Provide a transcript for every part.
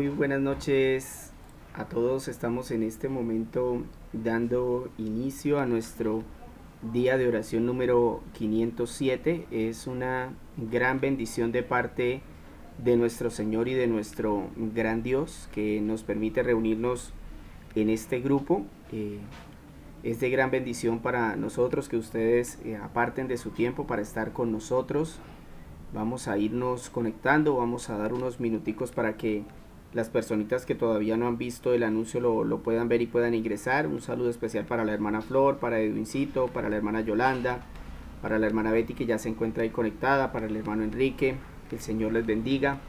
Muy buenas noches a todos. Estamos en este momento dando inicio a nuestro día de oración número 507. Es una gran bendición de parte de nuestro Señor y de nuestro gran Dios que nos permite reunirnos en este grupo. Es de gran bendición para nosotros que ustedes aparten de su tiempo para estar con nosotros. Vamos a irnos conectando, vamos a dar unos minuticos para que las personitas que todavía no han visto el anuncio lo puedan ver y puedan ingresar. Un saludo especial para la hermana Flor, para Edwincito, para la hermana Yolanda, para la hermana Betty que ya se encuentra ahí conectada, para el hermano Enrique, que el Señor les bendiga.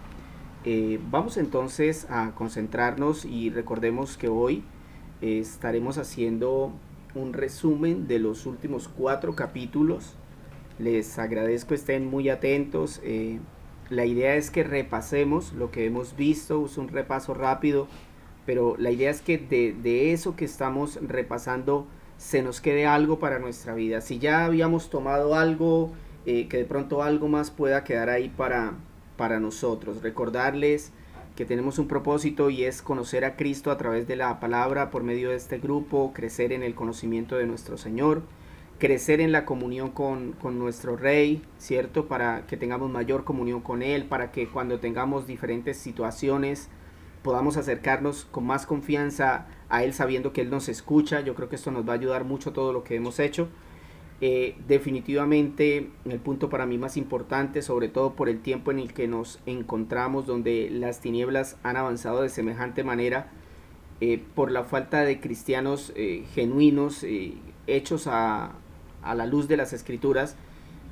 Vamos entonces a concentrarnos y recordemos que hoy estaremos haciendo un resumen de los últimos 4 capítulos. Les agradezco, estén muy atentos. La idea es que repasemos lo que hemos visto, es un repaso rápido, pero la idea es que de eso que estamos repasando se nos quede algo para nuestra vida. Si ya habíamos tomado algo, que de pronto algo más pueda quedar ahí para nosotros. Recordarles que tenemos un propósito y es conocer a Cristo a través de la palabra por medio de este grupo, crecer en el conocimiento de nuestro Señor, crecer en la comunión con nuestro Rey, ¿cierto? Para que tengamos mayor comunión con Él, para que cuando tengamos diferentes situaciones podamos acercarnos con más confianza a Él sabiendo que Él nos escucha. Yo creo que esto nos va a ayudar mucho todo lo que hemos hecho. Definitivamente el punto para mí más importante, sobre todo por el tiempo en el que nos encontramos, donde las tinieblas han avanzado de semejante manera, por la falta de cristianos genuinos, hechos a la luz de las escrituras,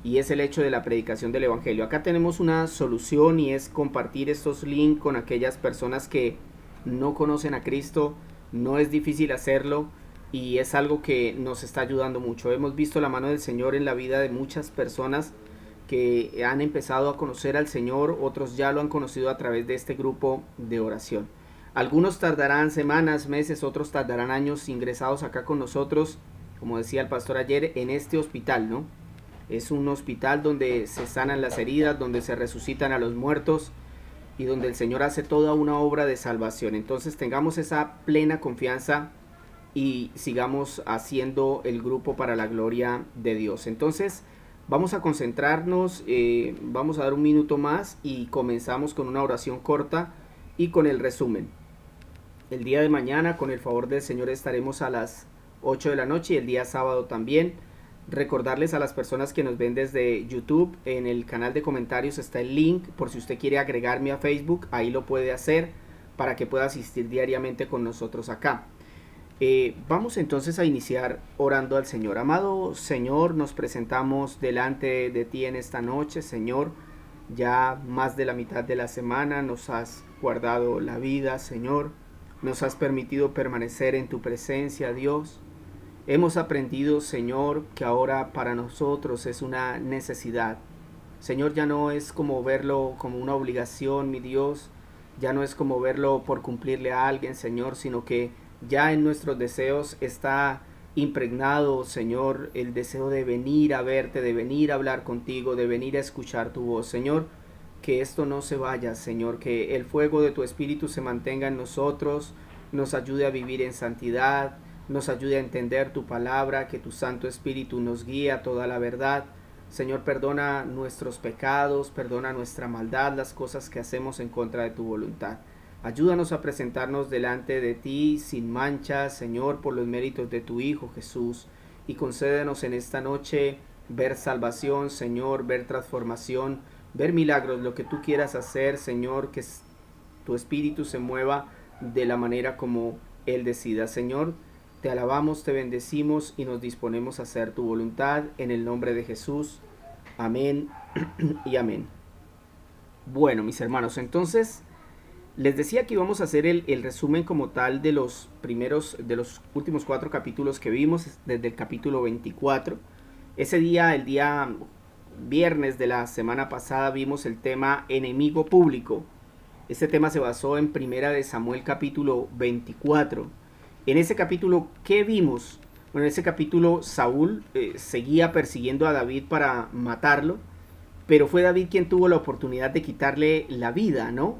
y es el hecho de la predicación del evangelio. Acá tenemos una solución y es compartir estos links con aquellas personas que no conocen a Cristo. No es difícil hacerlo y es algo que nos está ayudando mucho. Hemos visto la mano del Señor en la vida de muchas personas que han empezado a conocer al Señor, otros ya lo han conocido a través de este grupo de oración. Algunos tardarán semanas, meses, otros tardarán años ingresados acá con nosotros, como decía el pastor ayer, en este hospital, ¿no? Es un hospital donde se sanan las heridas, donde se resucitan a los muertos y donde el Señor hace toda una obra de salvación. Entonces tengamos esa plena confianza y sigamos haciendo el grupo para la gloria de Dios. Entonces vamos a concentrarnos, vamos a dar un minuto más y comenzamos con una oración corta y con el resumen. El día de mañana, con el favor del Señor, estaremos a las 8 de la noche y el día sábado también. Recordarles a las personas que nos ven desde YouTube, en el canal de comentarios está el link por si usted quiere agregarme a Facebook, ahí lo puede hacer para que pueda asistir diariamente con nosotros acá. Vamos entonces a iniciar orando al Señor. Amado Señor, nos presentamos delante de ti en esta noche, Señor. Ya más de la mitad de la semana nos has guardado la vida, Señor. Nos has permitido permanecer en tu presencia, Dios. Hemos aprendido, Señor, que ahora para nosotros es una necesidad. Señor, ya no es como verlo como una obligación, mi Dios. Ya no es como verlo por cumplirle a alguien, Señor, sino que ya en nuestros deseos está impregnado, Señor, el deseo de venir a verte, de venir a hablar contigo, de venir a escuchar tu voz. Señor, que esto no se vaya, Señor, que el fuego de tu Espíritu se mantenga en nosotros, nos ayude a vivir en santidad, nos ayude a entender tu palabra, que tu Santo Espíritu nos guíe a toda la verdad. Señor, perdona nuestros pecados, perdona nuestra maldad, las cosas que hacemos en contra de tu voluntad. Ayúdanos a presentarnos delante de ti sin mancha, Señor, por los méritos de tu Hijo Jesús. Y concédenos en esta noche ver salvación, Señor, ver transformación, ver milagros, lo que tú quieras hacer, Señor, que tu Espíritu se mueva de la manera como Él decida. Señor, te alabamos, te bendecimos y nos disponemos a hacer tu voluntad en el nombre de Jesús. Amén y amén. Bueno, mis hermanos, entonces les decía que íbamos a hacer el resumen como tal de los últimos 4 capítulos que vimos, desde el capítulo 24. Ese día, el día viernes de la semana pasada, vimos el tema enemigo público. Este tema se basó en Primera de Samuel capítulo 24. En ese capítulo, ¿qué vimos? Bueno, en ese capítulo Saúl seguía persiguiendo a David para matarlo. pero fue David quien tuvo la oportunidad de quitarle la vida, ¿no?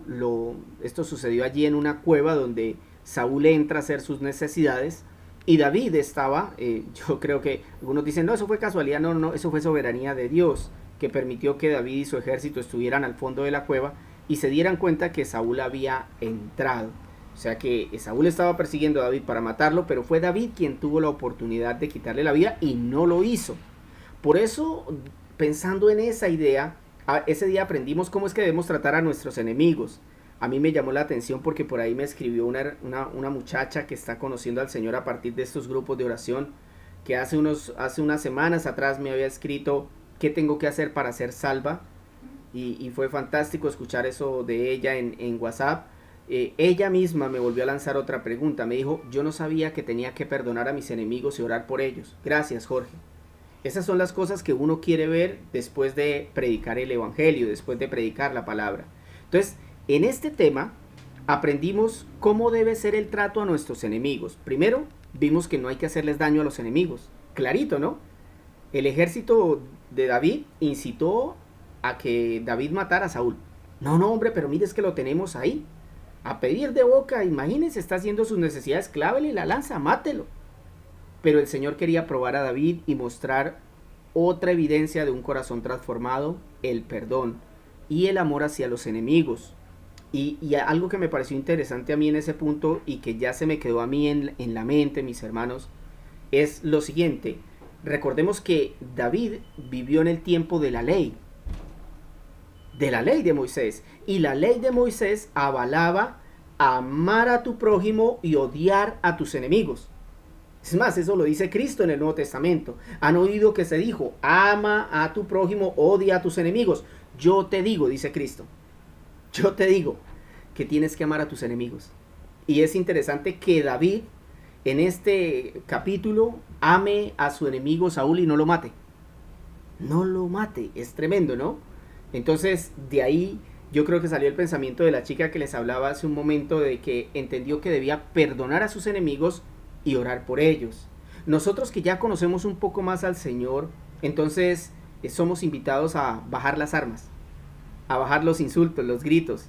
Esto sucedió allí en una cueva donde Saúl entra a hacer sus necesidades y David estaba, yo creo que algunos dicen, no, eso fue casualidad, no, no, eso fue soberanía de Dios, que permitió que David y su ejército estuvieran al fondo de la cueva y se dieran cuenta que Saúl había entrado. O sea que Saúl estaba persiguiendo a David para matarlo, pero fue David quien tuvo la oportunidad de quitarle la vida y no lo hizo. Por eso, pensando en esa idea, ese día aprendimos cómo es que debemos tratar a nuestros enemigos. A mí me llamó la atención porque por ahí me escribió una muchacha que está conociendo al Señor a partir de estos grupos de oración, que hace unas semanas atrás me había escrito qué tengo que hacer para ser salva, y fue fantástico escuchar eso de ella en WhatsApp. Ella misma me volvió a lanzar otra pregunta, me dijo, yo no sabía que tenía que perdonar a mis enemigos y orar por ellos. Gracias, Jorge. Esas son las cosas que uno quiere ver después de predicar el evangelio, después de predicar la palabra. Entonces, en este tema aprendimos cómo debe ser el trato a nuestros enemigos. Primero, vimos que no hay que hacerles daño a los enemigos. Clarito, ¿no? El ejército de David incitó a que David matara a Saúl. No, no, hombre, pero mire, es que lo tenemos ahí. A pedir de boca, imagínense, está haciendo sus necesidades, clávele la lanza, mátelo. Pero el Señor quería probar a David y mostrar otra evidencia de un corazón transformado, el perdón y el amor hacia los enemigos. Y algo que me pareció interesante a mí en ese punto y que ya se me quedó a mí en la mente, mis hermanos, es lo siguiente. Recordemos que David vivió en el tiempo de la ley de Moisés. Y la ley de Moisés avalaba amar a tu prójimo y odiar a tus enemigos. Es más, eso lo dice Cristo en el Nuevo Testamento. Han oído que se dijo, ama a tu prójimo, odia a tus enemigos. Yo te digo, dice Cristo, yo te digo que tienes que amar a tus enemigos. Y es interesante que David en este capítulo ame a su enemigo Saúl y no lo mate. No lo mate, es tremendo, ¿no? Entonces, de ahí yo creo que salió el pensamiento de la chica que les hablaba hace un momento, de que entendió que debía perdonar a sus enemigos y orar por ellos. Nosotros que ya conocemos un poco más al Señor, entonces somos invitados a bajar las armas, a bajar los insultos, los gritos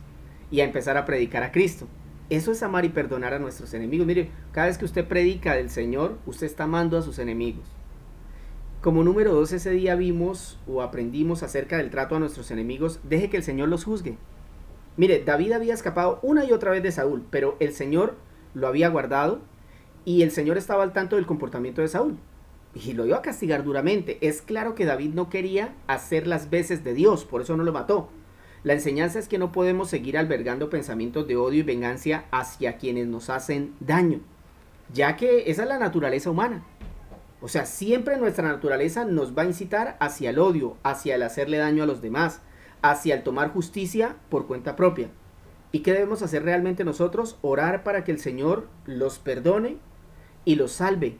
y a empezar a predicar a Cristo. Eso es amar y perdonar a nuestros enemigos. Mire, cada vez que usted predica del Señor, usted está amando a sus enemigos. Como número 2, ese día vimos o aprendimos acerca del trato a nuestros enemigos. Deje que el Señor los juzgue. Mire, David había escapado una y otra vez de Saúl, pero el Señor lo había guardado y el Señor estaba al tanto del comportamiento de Saúl y lo iba a castigar duramente. Es claro que David no quería hacer las veces de Dios, por eso no lo mató. La enseñanza es que no podemos seguir albergando pensamientos de odio y venganza hacia quienes nos hacen daño, ya que esa es la naturaleza humana. O sea, siempre nuestra naturaleza nos va a incitar hacia el odio, hacia el hacerle daño a los demás, hacia el tomar justicia por cuenta propia. ¿Y qué debemos hacer realmente nosotros? Orar para que el Señor los perdone y los salve,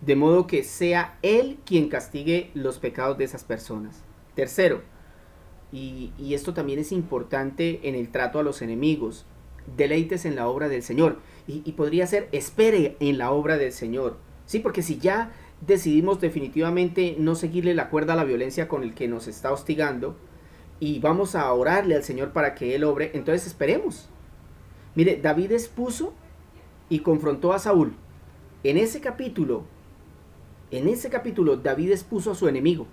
de modo que sea Él quien castigue los pecados de esas personas. Tercero, y esto también es importante en el trato a los enemigos, deleites en la obra del Señor. Y podría ser, espere en la obra del Señor. Sí, porque si ya decidimos definitivamente no seguirle la cuerda a la violencia con el que nos está hostigando y vamos a orarle al Señor para que Él obre, entonces esperemos. Mire, David expuso y confrontó a Saúl. En ese capítulo David expuso a su enemigo.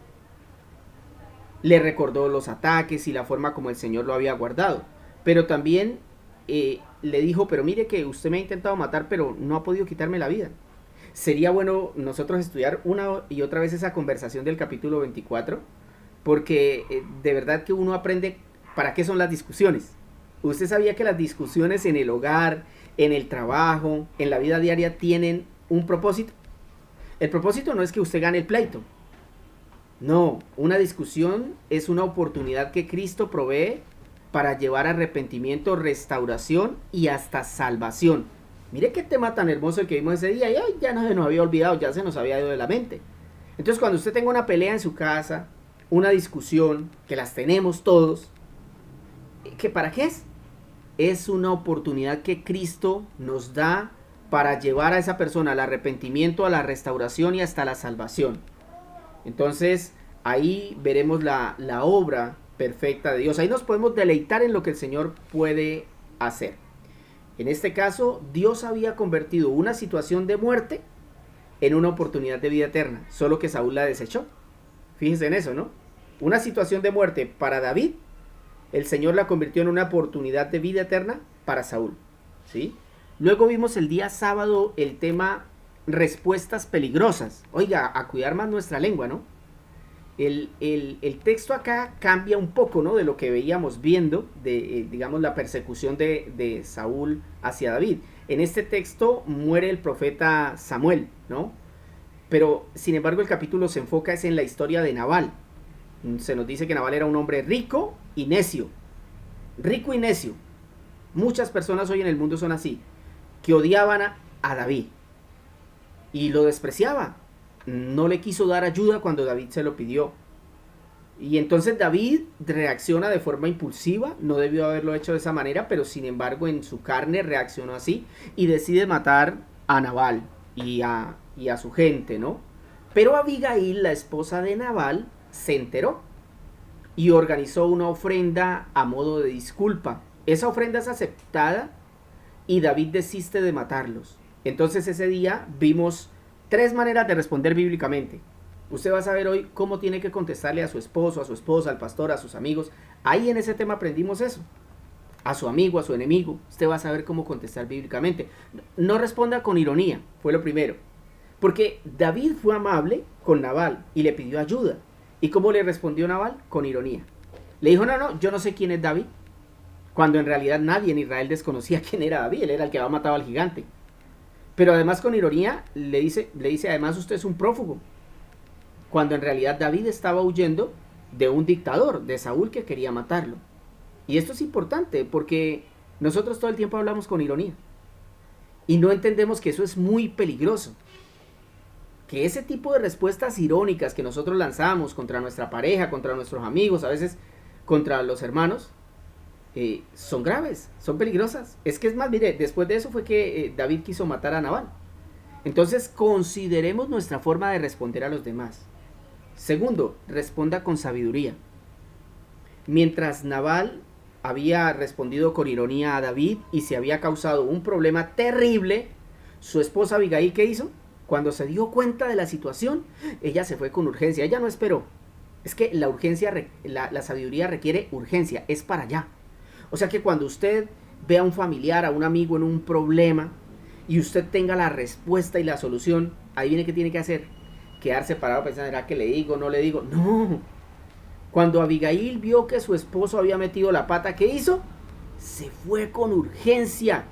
Le recordó los ataques y la forma como el Señor lo había guardado. Pero también le dijo, pero mire que usted me ha intentado matar, pero no ha podido quitarme la vida. Sería bueno nosotros estudiar una y otra vez esa conversación del capítulo 24, porque de verdad que uno aprende para qué son las discusiones. ¿Usted sabía que las discusiones en el hogar, en el trabajo, en la vida diaria tienen un propósito? El propósito no es que usted gane el pleito. No, una discusión es una oportunidad que Cristo provee para llevar arrepentimiento, restauración y hasta salvación. Mire qué tema tan hermoso el que vimos ese día. Y ay, ya no se nos había olvidado, ya se nos había ido de la mente. Entonces, cuando usted tenga una pelea en su casa, una discusión, que las tenemos todos, ¿que para qué es? Es una oportunidad que Cristo nos da para llevar a esa persona al arrepentimiento, a la restauración y hasta la salvación. Entonces, Ahí veremos la obra perfecta de Dios. Ahí nos podemos deleitar en lo que el Señor puede hacer. En este caso, Dios había convertido una situación de muerte en una oportunidad de vida eterna, solo que Saúl la desechó. Fíjense en eso, ¿no? Una situación de muerte para David, el Señor la convirtió en una oportunidad de vida eterna para Saúl, ¿sí? Luego vimos el día sábado el tema respuestas peligrosas. Oiga, a cuidar más nuestra lengua, ¿no? El texto acá cambia un poco, ¿no? De lo que veíamos viendo, de digamos la persecución de Saúl hacia David. En este texto muere el profeta Samuel, ¿no? Pero sin embargo el capítulo se enfoca es en la historia de Nabal. Se nos dice que Nabal era un hombre rico y necio. Rico y necio. Muchas personas hoy en el mundo son así, que odiaban a David y lo despreciaba. No le quiso dar ayuda cuando David se lo pidió. Y entonces David reacciona de forma impulsiva, no debió haberlo hecho de esa manera, pero sin embargo en su carne reaccionó así y decide matar a Nabal y a su gente, ¿no? Pero Abigail, la esposa de Nabal, se enteró y organizó una ofrenda a modo de disculpa. Esa ofrenda es aceptada y David desiste de matarlos. Entonces ese día vimos 3 maneras de responder bíblicamente. Usted va a saber hoy cómo tiene que contestarle a su esposo, a su esposa, al pastor, a sus amigos. Ahí en ese tema aprendimos eso. A su amigo, a su enemigo. Usted va a saber cómo contestar bíblicamente. No responda con ironía, fue lo primero. Porque David fue amable con Nabal y le pidió ayuda. ¿Y cómo le respondió Nabal? Con ironía. Le dijo, no, yo no sé quién es David. Cuando en realidad nadie en Israel desconocía quién era David. Él era el que había matado al gigante. Pero además con ironía le dice además usted es un prófugo. Cuando en realidad David estaba huyendo de un dictador, de Saúl, que quería matarlo. Y esto es importante porque nosotros todo el tiempo hablamos con ironía. Y no entendemos que eso es muy peligroso. Que ese tipo de respuestas irónicas que nosotros lanzamos contra nuestra pareja, contra nuestros amigos, a veces contra los hermanos, son graves, son peligrosas. Es que es más, mire, después de eso fue que David quiso matar a Nabal. Entonces consideremos nuestra forma de responder a los demás. Segundo, responda con sabiduría. Mientras Nabal había respondido con ironía a David y se había causado un problema terrible, su esposa Abigail, ¿qué hizo? Cuando se dio cuenta de la situación, ella se fue con urgencia, ella no esperó. Es que la urgencia, la sabiduría requiere urgencia, es para allá. O sea que cuando usted ve a un familiar, a un amigo en un problema y usted tenga la respuesta y la solución, ahí viene qué tiene que hacer. Quedarse parado pensando, ¿será que le digo, no le digo? No. Cuando Abigail vio que su esposo había metido la pata, ¿qué hizo? Se fue con urgencia.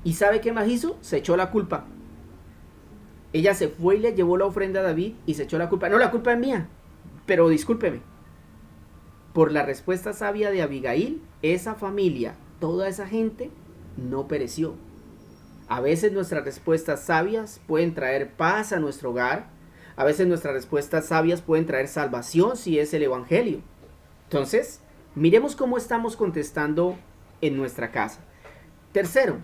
¿Y sabe qué más hizo? Se echó la culpa. Ella se fue y le llevó la ofrenda a David y se echó la culpa. No, la culpa es mía, pero discúlpeme. Por la respuesta sabia de Abigail, esa familia, toda esa gente, no pereció. A veces nuestras respuestas sabias pueden traer paz a nuestro hogar. A veces nuestras respuestas sabias pueden traer salvación si es el evangelio. Entonces, miremos cómo estamos contestando en nuestra casa. Tercero,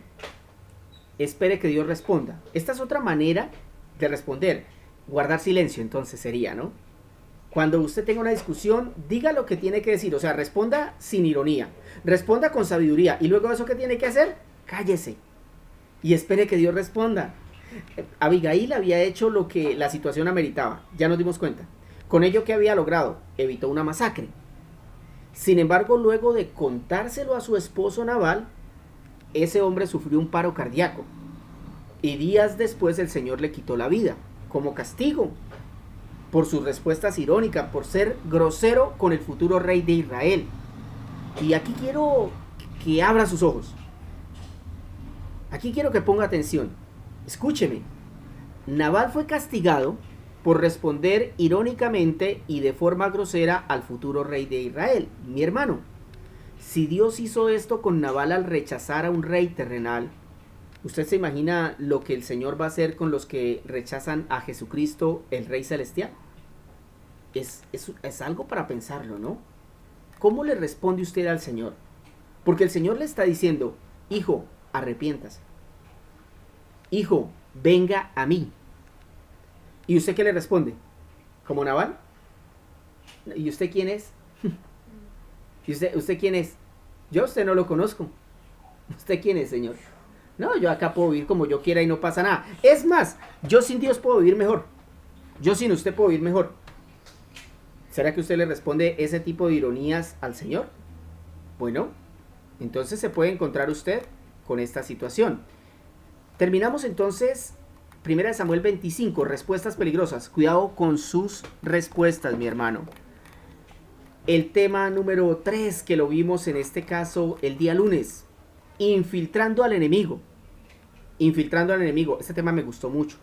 espere que Dios responda. Esta es otra manera de responder. Guardar silencio, entonces sería, ¿no? Cuando usted tenga una discusión, diga lo que tiene que decir. O sea, responda sin ironía. Responda con sabiduría. Y luego eso, ¿qué tiene que hacer? Cállese. Y espere que Dios responda. Abigail había hecho lo que la situación ameritaba. Ya nos dimos cuenta. Con ello, ¿qué había logrado? Evitó una masacre. Sin embargo, luego de contárselo a su esposo Nabal, ese hombre sufrió un paro cardíaco. Y días después el Señor le quitó la vida, como castigo, por sus respuestas irónicas, por ser grosero con el futuro rey de Israel. Y aquí quiero que abra sus ojos. Aquí quiero que ponga atención. Escúcheme. Nabal fue castigado por responder irónicamente y de forma grosera al futuro rey de Israel. Mi hermano, si Dios hizo esto con Nabal al rechazar a un rey terrenal, ¿usted se imagina lo que el Señor va a hacer con los que rechazan a Jesucristo, el Rey Celestial? Es algo para pensarlo, ¿no? ¿Cómo le responde usted al Señor? Porque el Señor le está diciendo, hijo, arrepiéntase. Hijo, venga a mí. ¿Y usted qué le responde? ¿Como Nabal? ¿Y usted quién es? ¿Y usted quién es? Yo a usted no lo conozco. ¿Usted quién es, Señor? No, yo acá puedo vivir como yo quiera y no pasa nada. Es más, yo sin Dios puedo vivir mejor. Yo sin usted puedo vivir mejor. ¿Será que usted le responde ese tipo de ironías al Señor? Bueno, entonces se puede encontrar usted con esta situación. Terminamos entonces 1 Samuel 25, respuestas peligrosas. Cuidado con sus respuestas, mi hermano. El tema número 3 que lo vimos en este caso el día lunes. Infiltrando al enemigo. Infiltrando al enemigo. Este tema me gustó mucho.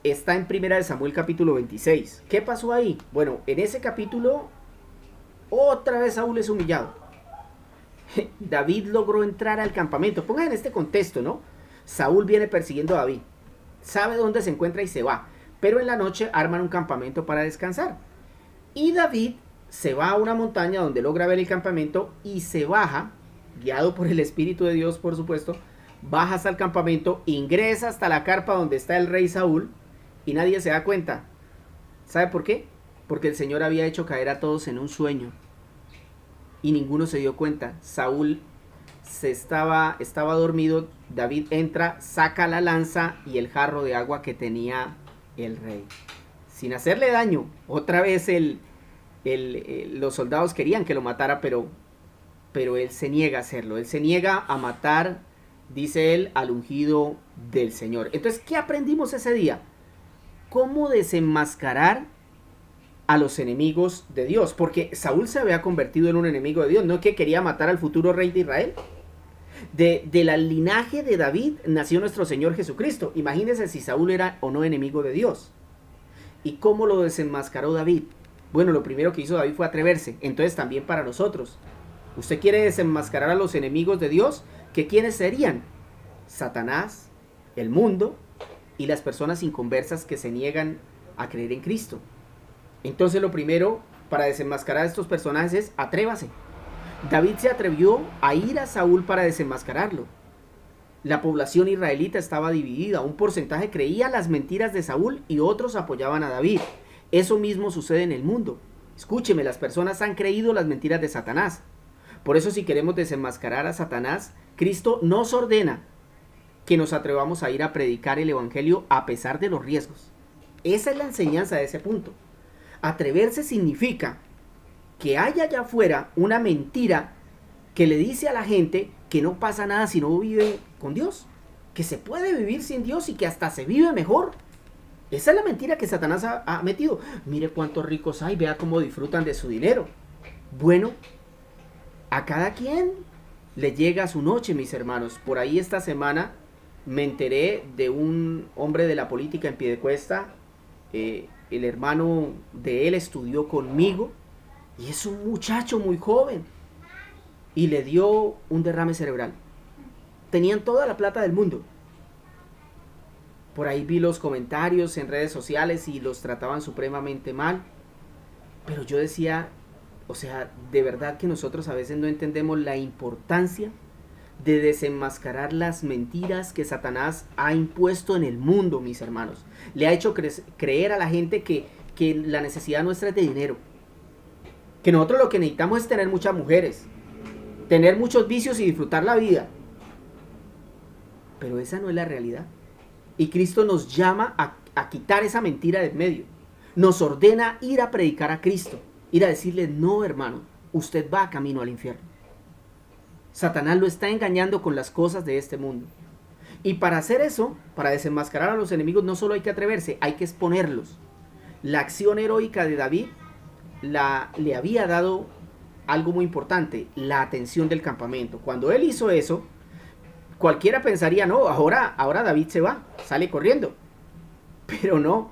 Está en 1 Samuel capítulo 26. ¿Qué pasó ahí? Bueno, en ese capítulo otra vez Saúl es humillado. David logró entrar al campamento. Pongan en este contexto, ¿no? Saúl viene persiguiendo a David. Sabe dónde se encuentra y se va. Pero en la noche arman un campamento para descansar. Y David se va a una montaña donde logra ver el campamento y se baja, guiado por el Espíritu de Dios, por supuesto, baja hasta el campamento, ingresa hasta la carpa donde está el rey Saúl y nadie se da cuenta. ¿Sabe por qué? Porque el Señor había hecho caer a todos en un sueño y ninguno se dio cuenta. Saúl estaba dormido, David entra, saca la lanza y el jarro de agua que tenía el rey. Sin hacerle daño, otra vez los soldados querían que lo matara, pero él se niega a hacerlo. Él se niega a matar, dice él, al ungido del Señor. Entonces, ¿qué aprendimos ese día? ¿Cómo desenmascarar a los enemigos de Dios? Porque Saúl se había convertido en un enemigo de Dios, no que quería matar al futuro rey de Israel. De la linaje de David nació nuestro Señor Jesucristo. Imagínense si Saúl era o no enemigo de Dios. ¿Y cómo lo desenmascaró David? Bueno, lo primero que hizo David fue atreverse. Entonces también para nosotros. ¿Usted quiere desenmascarar a los enemigos de Dios? ¿Que quiénes serían? Satanás, el mundo y las personas inconversas que se niegan a creer en Cristo. Entonces lo primero para desenmascarar a estos personajes es atrévase. David se atrevió a ir a Saúl para desenmascararlo. La población israelita estaba dividida. Un porcentaje creía las mentiras de Saúl y otros apoyaban a David. Eso mismo sucede en el mundo. Escúcheme, las personas han creído las mentiras de Satanás. Por eso, si queremos desenmascarar a Satanás, Cristo nos ordena que nos atrevamos a ir a predicar el evangelio a pesar de los riesgos. Esa es la enseñanza de ese punto. Atreverse significa que hay allá afuera una mentira que le dice a la gente que no pasa nada si no vive con Dios, que se puede vivir sin Dios y que hasta se vive mejor. Esa es la mentira que Satanás ha metido. Mire cuántos ricos hay, vea cómo disfrutan de su dinero. Bueno, a cada quien le llega su noche, mis hermanos. Por ahí esta semana me enteré de un hombre de la política en Piedecuesta. El hermano de él estudió conmigo y es un muchacho muy joven y le dio un derrame cerebral. Tenían toda la plata del mundo. Por ahí vi los comentarios en redes sociales y los trataban supremamente mal. Pero yo decía, o sea, de verdad que nosotros a veces no entendemos la importancia de desenmascarar las mentiras que Satanás ha impuesto en el mundo, mis hermanos. Le ha hecho creer a la gente que la necesidad nuestra es de dinero. Que nosotros lo que necesitamos es tener muchas mujeres, tener muchos vicios y disfrutar la vida. Pero esa no es la realidad. Y Cristo nos llama a quitar esa mentira del medio. Nos ordena ir a predicar a Cristo. Ir a decirle, no hermano, usted va camino al infierno. Satanás lo está engañando con las cosas de este mundo. Y para hacer eso, para desenmascarar a los enemigos, no solo hay que atreverse, hay que exponerlos. La acción heroica de David le había dado algo muy importante, la atención del campamento. Cuando él hizo eso, cualquiera pensaría, no, ahora David se va, sale corriendo. Pero no.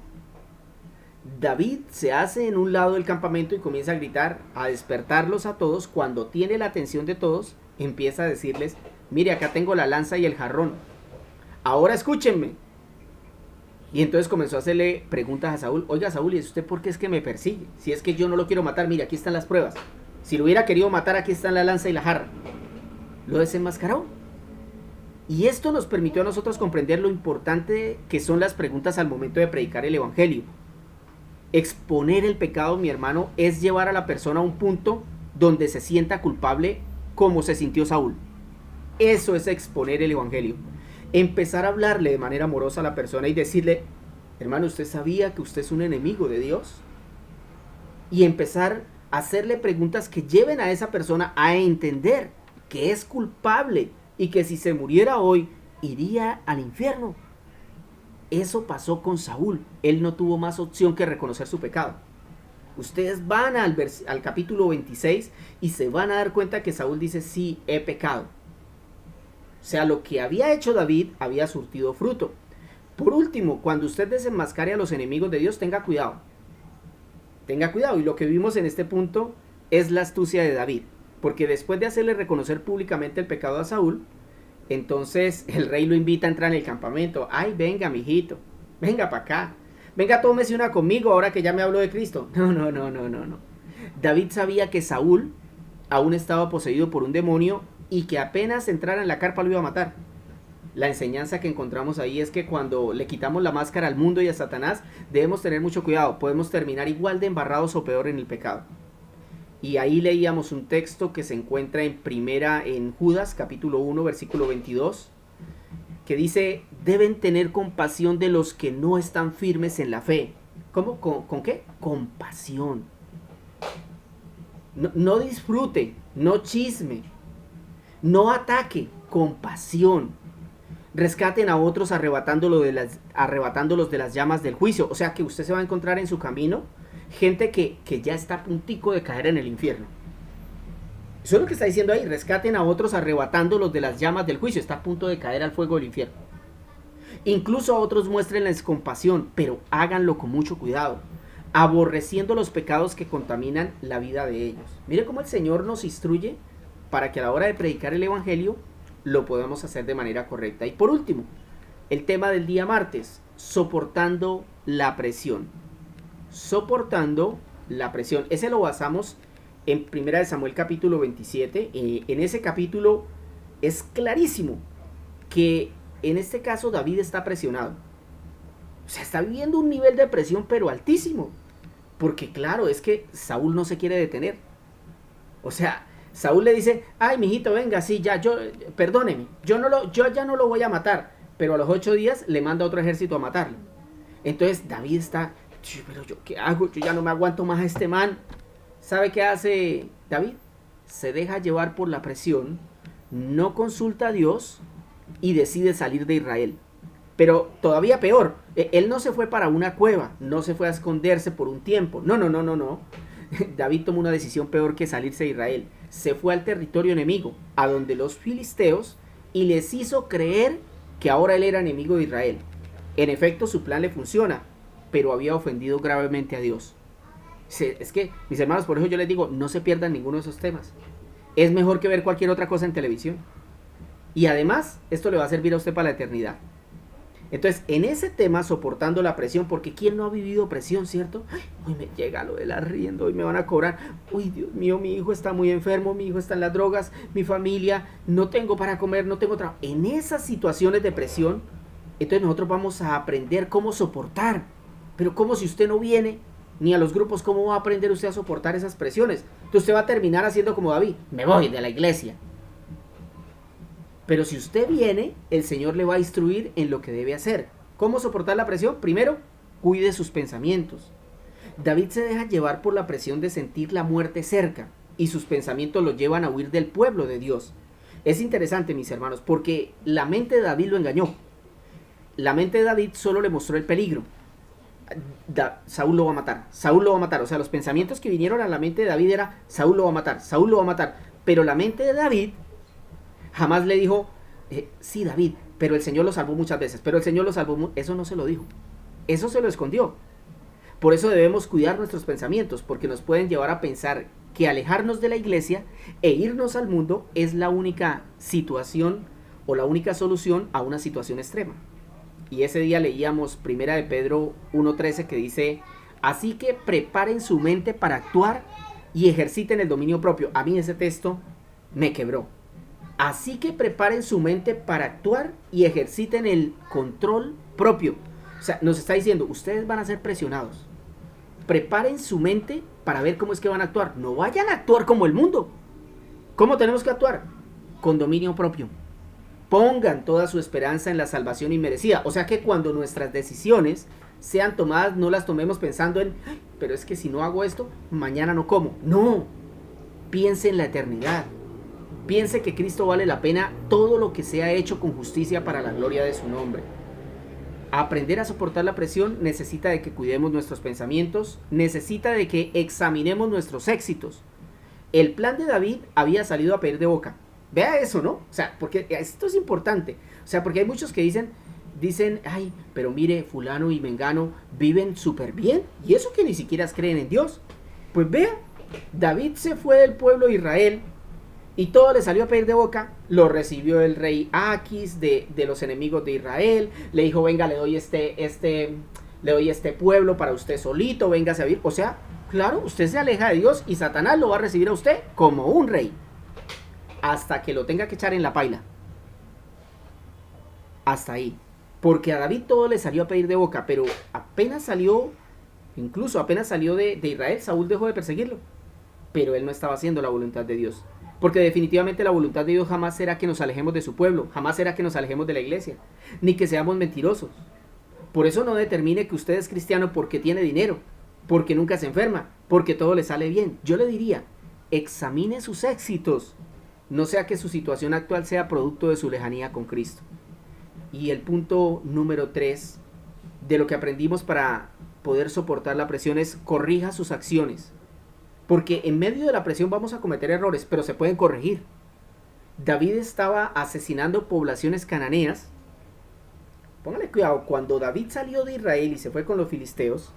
David se hace en un lado del campamento y comienza a gritar, a despertarlos a todos. Cuando tiene la atención de todos, empieza a decirles, mire, acá tengo la lanza y el jarrón. Ahora escúchenme. Y entonces comenzó a hacerle preguntas a Saúl. Oiga, Saúl, ¿y usted por qué es que me persigue? Si es que yo no lo quiero matar, mire, aquí están las pruebas. Si lo hubiera querido matar, aquí están la lanza y la jarra. Lo desenmascaró. Y esto nos permitió a nosotros comprender lo importante que son las preguntas al momento de predicar el evangelio. Exponer el pecado, mi hermano, es llevar a la persona a un punto donde se sienta culpable como se sintió Saúl. Eso es exponer el evangelio. Empezar a hablarle de manera amorosa a la persona y decirle, hermano, ¿usted sabía que usted es un enemigo de Dios? Y empezar a hacerle preguntas que lleven a esa persona a entender que es culpable y que si se muriera hoy, iría al infierno. Eso pasó con Saúl. Él no tuvo más opción que reconocer su pecado. Ustedes van al capítulo 26 y se van a dar cuenta que Saúl dice, sí, he pecado. O sea, lo que había hecho David había surtido fruto. Por último, cuando usted desenmascare a los enemigos de Dios, tenga cuidado. Tenga cuidado. Y lo que vimos en este punto es la astucia de David. Porque después de hacerle reconocer públicamente el pecado a Saúl, entonces el rey lo invita a entrar en el campamento. Ay, venga, mijito, venga para acá. Venga, tómese una conmigo ahora que ya me habló de Cristo. No. David sabía que Saúl aún estaba poseído por un demonio y que apenas entrara en la carpa lo iba a matar. La enseñanza que encontramos ahí es que cuando le quitamos la máscara al mundo y a Satanás, debemos tener mucho cuidado. Podemos terminar igual de embarrados o peor en el pecado. Y ahí leíamos un texto que se encuentra en Judas, capítulo 1, versículo 22, que dice, deben tener compasión de los que no están firmes en la fe. ¿Cómo? ¿Con qué? Compasión. No disfrute, no chisme, no ataque, compasión. Rescaten a otros arrebatándolos de las llamas del juicio. O sea que usted se va a encontrar en su camino gente que ya está a puntico de caer en el infierno. Eso es lo que está diciendo ahí. Rescaten a otros arrebatándolos de las llamas del juicio. Está a punto de caer al fuego del infierno. Incluso a otros muéstrenles compasión, pero háganlo con mucho cuidado, aborreciendo los pecados que contaminan la vida de ellos. Mire cómo el Señor nos instruye para que a la hora de predicar el evangelio lo podamos hacer de manera correcta. Y por último, el tema del día martes, soportando la presión. Soportando la presión. Ese lo basamos en 1 Samuel capítulo 27. En ese capítulo es clarísimo que en este caso David está presionado. O sea, está viviendo un nivel de presión pero altísimo. Porque claro, es que Saúl no se quiere detener. O sea, Saúl le dice, ay, mijito, venga, sí, ya, perdóneme, yo ya no lo voy a matar. Pero a los 8 días le manda otro ejército a matarlo. Entonces David está, pero yo qué hago, yo ya no me aguanto más a este man. ¿Sabe qué hace David? Se deja llevar por la presión, no consulta a Dios y decide salir de Israel. Pero todavía peor, él no se fue para una cueva, no se fue a esconderse por un tiempo. No. David tomó una decisión peor que salirse de Israel. Se fue al territorio enemigo, a donde los filisteos, y les hizo creer que ahora él era enemigo de Israel. En efecto, su plan le funciona, pero había ofendido gravemente a Dios. Es que, mis hermanos, por eso yo les digo, no se pierdan ninguno de esos temas. Es mejor que ver cualquier otra cosa en televisión. Y además, esto le va a servir a usted para la eternidad. Entonces, en ese tema, soportando la presión, porque ¿quién no ha vivido presión, cierto? Ay, hoy me llega lo del arriendo, hoy me van a cobrar. Uy, Dios mío, mi hijo está muy enfermo, mi hijo está en las drogas, mi familia, no tengo para comer, no tengo trabajo. En esas situaciones de presión, entonces nosotros vamos a aprender cómo soportar. Pero como si usted no viene ni a los grupos, ¿cómo va a aprender usted a soportar esas presiones? Entonces usted va a terminar haciendo como David, me voy de la iglesia. Pero si usted viene, el Señor le va a instruir en lo que debe hacer. ¿Cómo soportar la presión? Primero, cuide sus pensamientos. David se deja llevar por la presión de sentir la muerte cerca y sus pensamientos lo llevan a huir del pueblo de Dios. Es interesante, mis hermanos, porque la mente de David lo engañó. La mente de David solo le mostró el peligro. Saúl lo va a matar, Saúl lo va a matar. O sea, los pensamientos que vinieron a la mente de David era Saúl lo va a matar, Saúl lo va a matar. Pero la mente de David jamás le dijo, sí, David, pero el Señor lo salvó muchas veces, pero el Señor lo salvó, eso no se lo dijo, eso se lo escondió. Por eso debemos cuidar nuestros pensamientos, porque nos pueden llevar a pensar que alejarnos de la iglesia e irnos al mundo es la única situación o la única solución a una situación extrema. Y ese día leíamos 1 de Pedro 1:13 que dice, así que preparen su mente para actuar y ejerciten el dominio propio. A mí ese texto me quebró. Así que preparen su mente para actuar y ejerciten el control propio. O sea, nos está diciendo, ustedes van a ser presionados. preparen su mente para ver cómo es que van a actuar. No vayan a actuar como el mundo. ¿Cómo tenemos que actuar? Con dominio propio. Pongan toda su esperanza en la salvación inmerecida. O sea que cuando nuestras decisiones sean tomadas, no las tomemos pensando en, pero es que si no hago esto, mañana no como. No, piense en la eternidad. Piense que Cristo vale la pena todo lo que sea hecho con justicia para la gloria de su nombre. Aprender a soportar la presión necesita de que cuidemos nuestros pensamientos, necesita de que examinemos nuestros éxitos. El plan de David había salido a pedir de boca. Vea eso, ¿no? O sea, porque esto es importante. O sea, porque hay muchos que dicen, ay, pero mire, fulano y mengano viven súper bien. Y eso que ni siquiera creen en Dios. Pues vea, David se fue del pueblo de Israel y todo le salió a pedir de boca. Lo recibió el rey Aquis de los enemigos de Israel. Le dijo, venga, le doy este pueblo para usted solito, véngase a vivir. O sea, claro, usted se aleja de Dios y Satanás lo va a recibir a usted como un rey. Hasta que lo tenga que echar en la paila. Hasta ahí. Porque a David todo le salió a pedir de boca, pero apenas salió de Israel, Saúl dejó de perseguirlo. Pero él no estaba haciendo la voluntad de Dios. Porque definitivamente la voluntad de Dios jamás será que nos alejemos de su pueblo, jamás será que nos alejemos de la iglesia, ni que seamos mentirosos. Por eso no determine que usted es cristiano porque tiene dinero, porque nunca se enferma, porque todo le sale bien. Yo le diría, examine sus éxitos, no sea que su situación actual sea producto de su lejanía con Cristo. Y el punto número 3 de lo que aprendimos para poder soportar la presión es corrija sus acciones. Porque en medio de la presión vamos a cometer errores, pero se pueden corregir. David estaba asesinando poblaciones cananeas. Póngale cuidado, cuando David salió de Israel y se fue con los filisteos,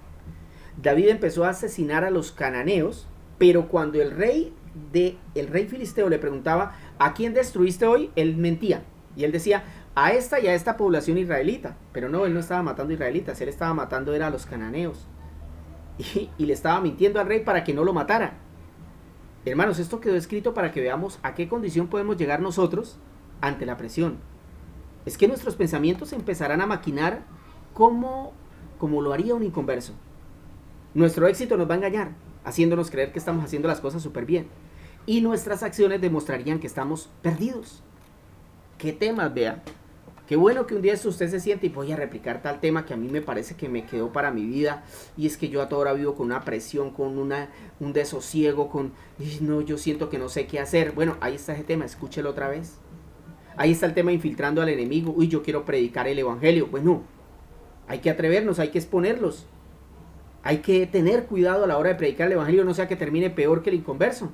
David empezó a asesinar a los cananeos, pero cuando el rey filisteo le preguntaba, ¿a quién destruiste hoy?, él mentía. Y él decía, a esta y a esta población israelita. Pero no, él no estaba matando israelitas, él estaba matando era a los cananeos. Y le estaba mintiendo al rey para que no lo matara. Hermanos, esto quedó escrito para que veamos a qué condición podemos llegar nosotros ante la presión. Es que nuestros pensamientos empezarán a maquinar como lo haría un inconverso. Nuestro éxito nos va a engañar, haciéndonos creer que estamos haciendo las cosas súper bien. Y nuestras acciones demostrarían que estamos perdidos. ¿Qué temas, vea? Qué bueno que un día usted se siente y voy a replicar tal tema que a mí me parece que me quedó para mi vida. Y es que yo a toda hora vivo con una presión, con un desosiego, no, yo siento que no sé qué hacer. Bueno, ahí está ese tema, escúchelo otra vez. Ahí está el tema infiltrando al enemigo. Uy, yo quiero predicar el evangelio. Bueno, hay que atrevernos, hay que exponerlos. Hay que tener cuidado a la hora de predicar el evangelio, no sea que termine peor que el inconverso.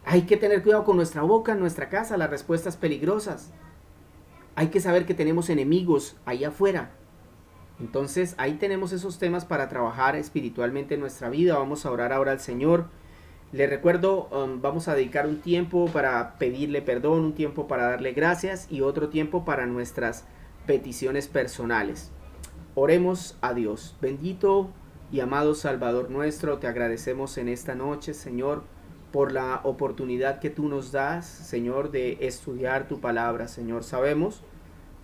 Hay que tener cuidado con nuestra boca, en nuestra casa, las respuestas peligrosas. Hay que saber que tenemos enemigos ahí afuera. Entonces ahí tenemos esos temas para trabajar espiritualmente en nuestra vida. Vamos a orar ahora al Señor. Le recuerdo, vamos a dedicar un tiempo para pedirle perdón, un tiempo para darle gracias y otro tiempo para nuestras peticiones personales. Oremos a Dios. Bendito y amado Salvador nuestro, te agradecemos en esta noche, Señor, por la oportunidad que tú nos das, Señor, de estudiar tu palabra, Señor. Sabemos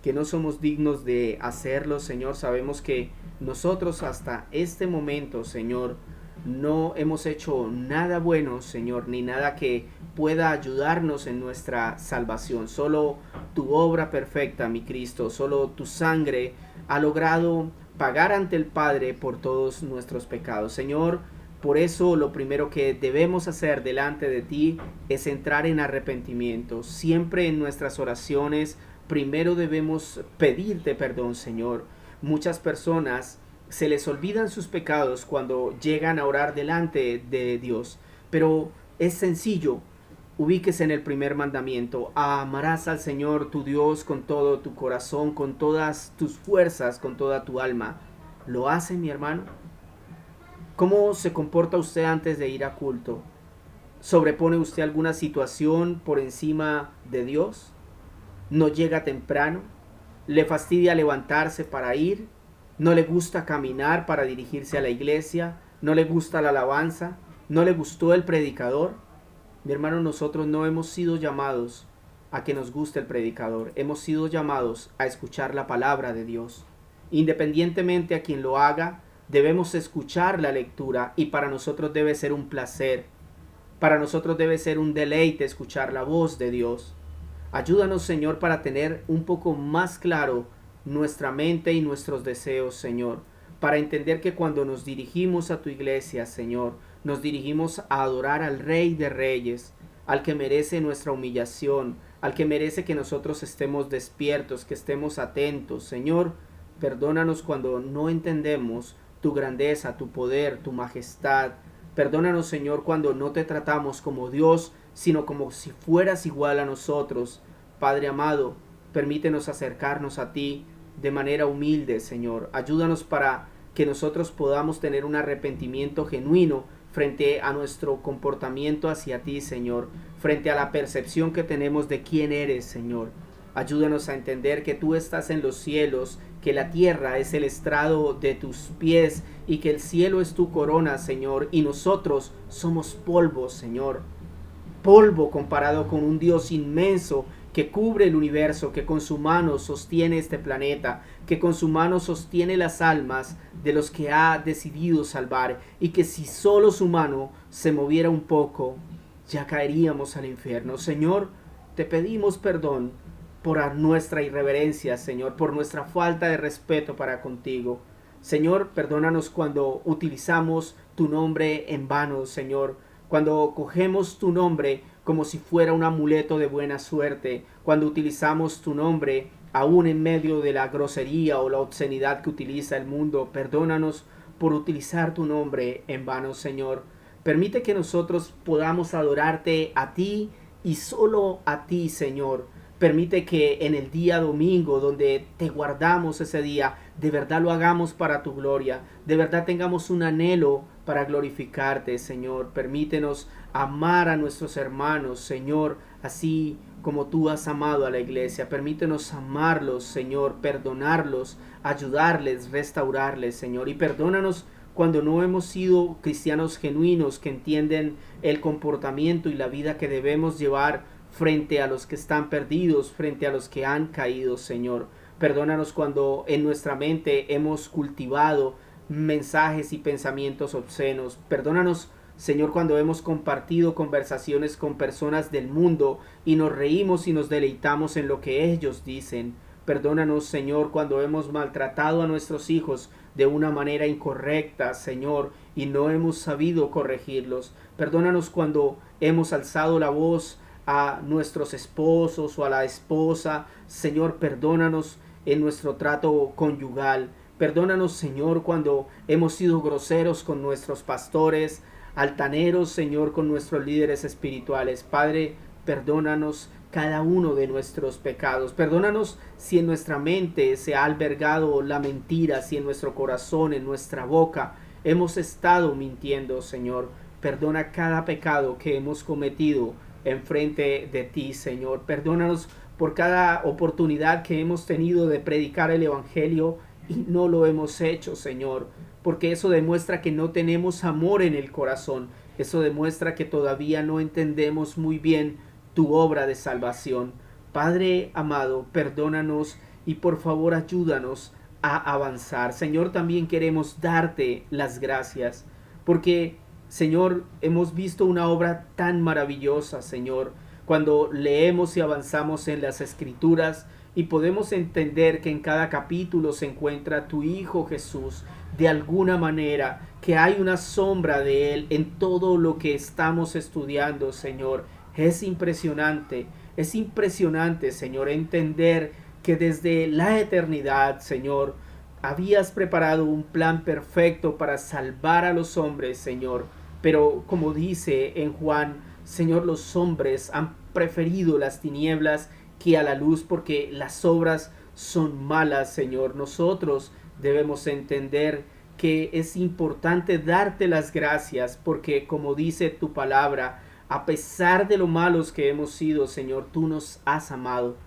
que no somos dignos de hacerlo, Señor. Sabemos que nosotros hasta este momento, Señor, no hemos hecho nada bueno, Señor, ni nada que pueda ayudarnos en nuestra salvación. Solo tu obra perfecta, mi Cristo, solo tu sangre ha logrado pagar ante el Padre por todos nuestros pecados, Señor. Por eso lo primero que debemos hacer delante de ti es entrar en arrepentimiento. Siempre en nuestras oraciones primero debemos pedirte perdón, Señor. Muchas personas se les olvidan sus pecados cuando llegan a orar delante de Dios, pero es sencillo. Ubíquese en el primer mandamiento: amarás al Señor tu Dios con todo tu corazón, con todas tus fuerzas, con toda tu alma. ¿Lo hace, mi hermano? ¿Cómo se comporta usted antes de ir a culto? ¿Sobrepone usted alguna situación por encima de Dios? ¿No llega temprano? ¿Le fastidia levantarse para ir? ¿No le gusta caminar para dirigirse a la iglesia? ¿No le gusta la alabanza? ¿No le gustó el predicador? Mi hermano, nosotros no hemos sido llamados a que nos guste el predicador. Hemos sido llamados a escuchar la palabra de Dios. Independientemente a quien lo haga, debemos escuchar la lectura y para nosotros debe ser un placer. Para nosotros debe ser un deleite escuchar la voz de Dios. Ayúdanos, Señor, para tener un poco más claro nuestra mente y nuestros deseos, Señor, para entender que cuando nos dirigimos a tu iglesia, Señor, nos dirigimos a adorar al Rey de Reyes, al que merece nuestra humillación, al que merece que nosotros estemos despiertos, que estemos atentos. Señor, perdónanos cuando no entendemos tu grandeza, tu poder, tu majestad. Perdónanos, Señor, cuando no te tratamos como Dios, sino como si fueras igual a nosotros. Padre amado, permítenos acercarnos a ti de manera humilde, Señor. Ayúdanos para que nosotros podamos tener un arrepentimiento genuino frente a nuestro comportamiento hacia ti, Señor, frente a la percepción que tenemos de quién eres, Señor. Ayúdanos a entender que tú estás en los cielos, que la tierra es el estrado de tus pies y que el cielo es tu corona, Señor, y nosotros somos polvo, Señor. Polvo comparado con un Dios inmenso que cubre el universo, que con su mano sostiene este planeta, que con su mano sostiene las almas de los que ha decidido salvar, y que si solo su mano se moviera un poco, ya caeríamos al infierno. Señor, te pedimos perdón por nuestra irreverencia, Señor, por nuestra falta de respeto para contigo. Señor, perdónanos cuando utilizamos tu nombre en vano, Señor, cuando cogemos tu nombre como si fuera un amuleto de buena suerte, cuando utilizamos tu nombre aún en medio de la grosería o la obscenidad que utiliza el mundo. Perdónanos por utilizar tu nombre en vano, Señor. Permite que nosotros podamos adorarte a ti y solo a ti, Señor. Permite que en el día domingo, donde te guardamos ese día, de verdad lo hagamos para tu gloria. De verdad tengamos un anhelo para glorificarte, Señor. Permítenos amar a nuestros hermanos, Señor, así como tú has amado a la iglesia. Permítenos amarlos, Señor, perdonarlos, ayudarles, restaurarles, Señor. Y perdónanos cuando no hemos sido cristianos genuinos que entienden el comportamiento y la vida que debemos llevar frente a los que están perdidos, frente a los que han caído, Señor. Perdónanos cuando en nuestra mente hemos cultivado mensajes y pensamientos obscenos. Perdónanos, Señor, cuando hemos compartido conversaciones con personas del mundo y nos reímos y nos deleitamos en lo que ellos dicen. Perdónanos, Señor, cuando hemos maltratado a nuestros hijos de una manera incorrecta, Señor, y no hemos sabido corregirlos. Perdónanos cuando hemos alzado la voz a nuestros esposos o a la esposa. Señor, perdónanos en nuestro trato conyugal. Perdónanos, Señor, cuando hemos sido groseros con nuestros pastores, altaneros, Señor, con nuestros líderes espirituales. Padre, perdónanos cada uno de nuestros pecados. Perdónanos si en nuestra mente se ha albergado la mentira, si en nuestro corazón, en nuestra boca, hemos estado mintiendo, Señor. Perdona cada pecado que hemos cometido enfrente de ti, Señor. Perdónanos por cada oportunidad que hemos tenido de predicar el evangelio y no lo hemos hecho, Señor, porque eso demuestra que no tenemos amor en el corazón. Eso demuestra que todavía no entendemos muy bien tu obra de salvación. Padre amado, perdónanos y por favor ayúdanos a avanzar. Señor, también queremos darte las gracias porque, Señor, hemos visto una obra tan maravillosa, Señor, cuando leemos y avanzamos en las Escrituras y podemos entender que en cada capítulo se encuentra tu Hijo Jesús, de alguna manera, que hay una sombra de Él en todo lo que estamos estudiando, Señor. Es impresionante, Señor, entender que desde la eternidad, Señor, habías preparado un plan perfecto para salvar a los hombres, Señor. Pero como dice en Juan, Señor, los hombres han preferido las tinieblas que a la luz porque las obras son malas, Señor. Nosotros debemos entender que es importante darte las gracias porque, como dice tu palabra, a pesar de lo malos que hemos sido, Señor, tú nos has amado.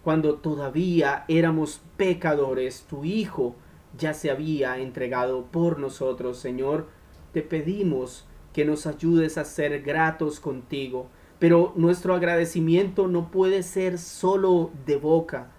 Cuando todavía éramos pecadores, tu Hijo ya se había entregado por nosotros, Señor. Te pedimos que nos ayudes a ser gratos contigo, pero nuestro agradecimiento no puede ser solo de boca.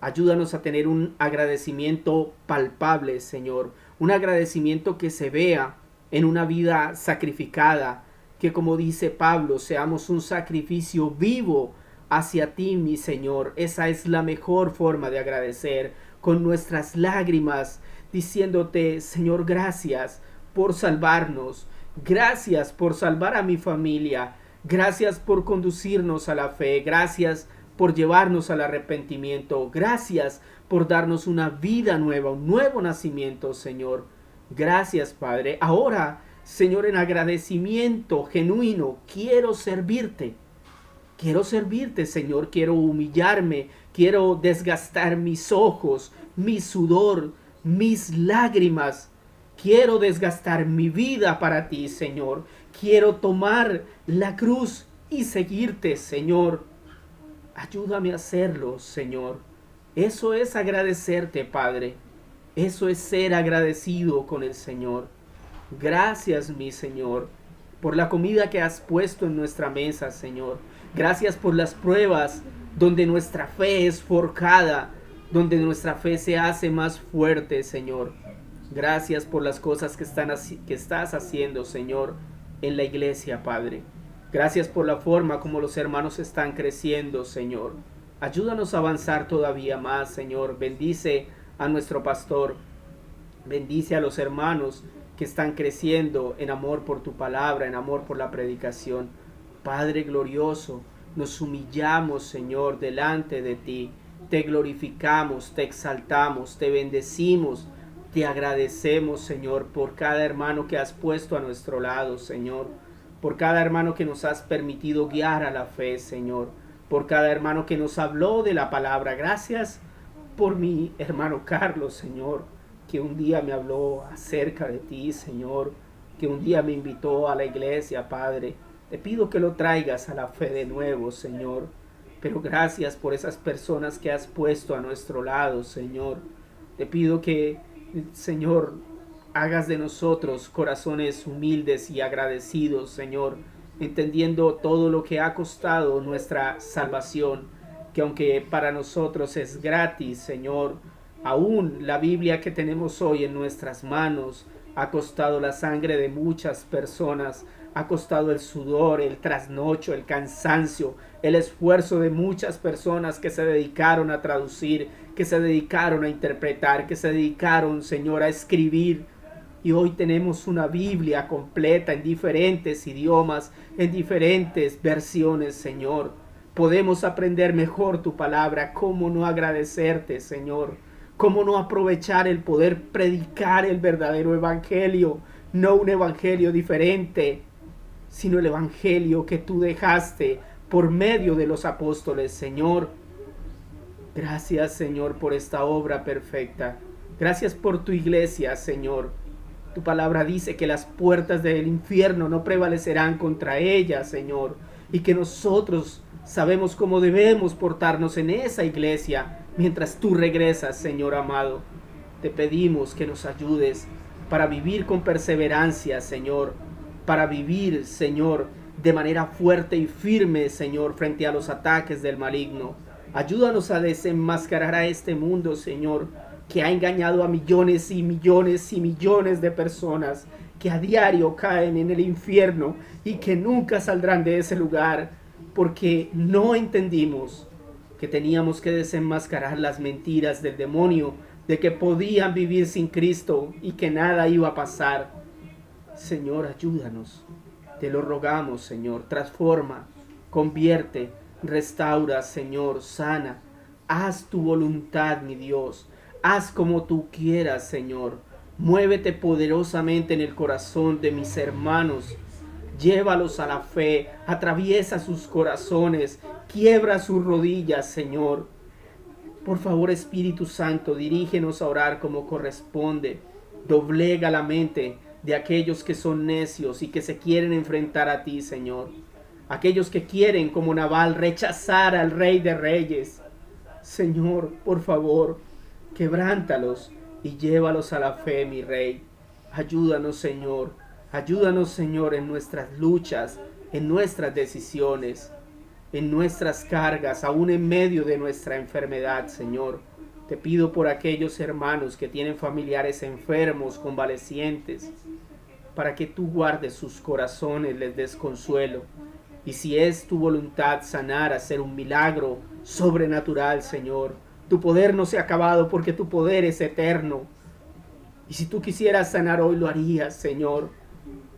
Ayúdanos a tener un agradecimiento palpable, Señor, un agradecimiento que se vea en una vida sacrificada, que como dice Pablo, seamos un sacrificio vivo hacia ti, mi Señor. Esa es la mejor forma de agradecer, con nuestras lágrimas, diciéndote, Señor, gracias por salvarnos, gracias por salvar a mi familia, gracias por conducirnos a la fe, gracias por llevarnos al arrepentimiento, gracias por darnos una vida nueva, un nuevo nacimiento, Señor. Gracias, Padre. Ahora, Señor, en agradecimiento genuino, quiero servirte. Quiero servirte, Señor. Quiero humillarme. Quiero desgastar mis ojos, mi sudor, mis lágrimas. Quiero desgastar mi vida para ti, Señor. Quiero tomar la cruz y seguirte, Señor. Ayúdame a hacerlo, Señor. Eso es agradecerte, Padre. Eso es ser agradecido con el Señor. Gracias, mi Señor, por la comida que has puesto en nuestra mesa, Señor. Gracias por las pruebas donde nuestra fe es forjada, donde nuestra fe se hace más fuerte, Señor. Gracias por las cosas que estás haciendo, Señor, en la iglesia, Padre. Gracias por la forma como los hermanos están creciendo, Señor. Ayúdanos a avanzar todavía más, Señor. Bendice a nuestro pastor. Bendice a los hermanos que están creciendo en amor por tu palabra, en amor por la predicación. Padre glorioso, nos humillamos, Señor, delante de ti. Te glorificamos, te exaltamos, te bendecimos, te agradecemos, Señor, por cada hermano que has puesto a nuestro lado, Señor. Por cada hermano que nos has permitido guiar a la fe, Señor. Por cada hermano que nos habló de la palabra. Gracias por mi hermano Carlos, Señor, que un día me habló acerca de ti, Señor, que un día me invitó a la iglesia, Padre. Te pido que lo traigas a la fe de nuevo, Señor. Pero gracias por esas personas que has puesto a nuestro lado, Señor. Te pido que, Señor, hagas de nosotros corazones humildes y agradecidos, Señor, entendiendo todo lo que ha costado nuestra salvación, que aunque para nosotros es gratis, Señor, aún la Biblia que tenemos hoy en nuestras manos ha costado la sangre de muchas personas, ha costado el sudor, el trasnocho, el cansancio, el esfuerzo de muchas personas que se dedicaron a traducir, que se dedicaron a interpretar, que se dedicaron, Señor, a escribir. Y hoy tenemos una Biblia completa en diferentes idiomas, en diferentes versiones, Señor. Podemos aprender mejor tu palabra. ¿Cómo no agradecerte, Señor? ¿Cómo no aprovechar el poder predicar el verdadero evangelio? No un evangelio diferente, sino el evangelio que tú dejaste por medio de los apóstoles, Señor. Gracias, Señor, por esta obra perfecta. Gracias por tu iglesia, Señor. Tu palabra dice que las puertas del infierno no prevalecerán contra ella, Señor, y que nosotros sabemos cómo debemos portarnos en esa iglesia mientras tú regresas, Señor amado. Te pedimos que nos ayudes para vivir con perseverancia, Señor, para vivir, Señor, de manera fuerte y firme, Señor, frente a los ataques del maligno. Ayúdanos a desenmascarar a este mundo, Señor, que ha engañado a millones y millones y millones de personas que a diario caen en el infierno y que nunca saldrán de ese lugar porque no entendimos que teníamos que desenmascarar las mentiras del demonio, de que podían vivir sin Cristo y que nada iba a pasar. Señor, ayúdanos. Te lo rogamos, Señor. Transforma, convierte, restaura, Señor, sana. Haz tu voluntad, mi Dios. Haz como tú quieras, Señor. Muévete poderosamente en el corazón de mis hermanos. Llévalos a la fe. Atraviesa sus corazones. Quiebra sus rodillas, Señor. Por favor, Espíritu Santo, dirígenos a orar como corresponde. Doblega la mente de aquellos que son necios y que se quieren enfrentar a ti, Señor. Aquellos que quieren, como Nabal, rechazar al Rey de Reyes. Señor, por favor, quebrántalos y llévalos a la fe, mi Rey. Ayúdanos, Señor. Ayúdanos, Señor, en nuestras luchas, en nuestras decisiones, en nuestras cargas, aún en medio de nuestra enfermedad, Señor. Te pido por aquellos hermanos que tienen familiares enfermos, convalecientes, para que tú guardes sus corazones, les des consuelo. Y si es tu voluntad sanar, hacer un milagro sobrenatural, Señor, tu poder no se ha acabado porque tu poder es eterno. Y si tú quisieras sanar hoy, lo harías, Señor.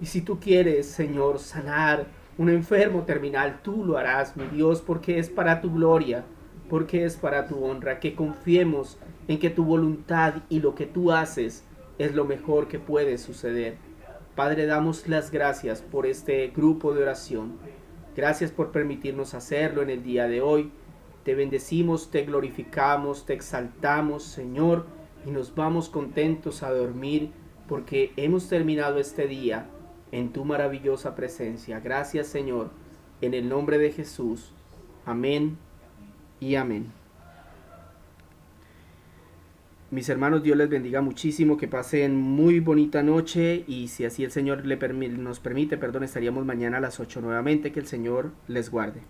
Y si tú quieres, Señor, sanar un enfermo terminal, tú lo harás, mi Dios, porque es para tu gloria, porque es para tu honra. Que confiemos en que tu voluntad y lo que tú haces es lo mejor que puede suceder. Padre, damos las gracias por este grupo de oración. Gracias por permitirnos hacerlo en el día de hoy. Te bendecimos, te glorificamos, te exaltamos, Señor, y nos vamos contentos a dormir porque hemos terminado este día en tu maravillosa presencia. Gracias, Señor, en el nombre de Jesús. Amén y amén. Mis hermanos, Dios les bendiga muchísimo, que pasen muy bonita noche y si así el Señor nos permite, estaríamos mañana a las 8 nuevamente. Que el Señor les guarde.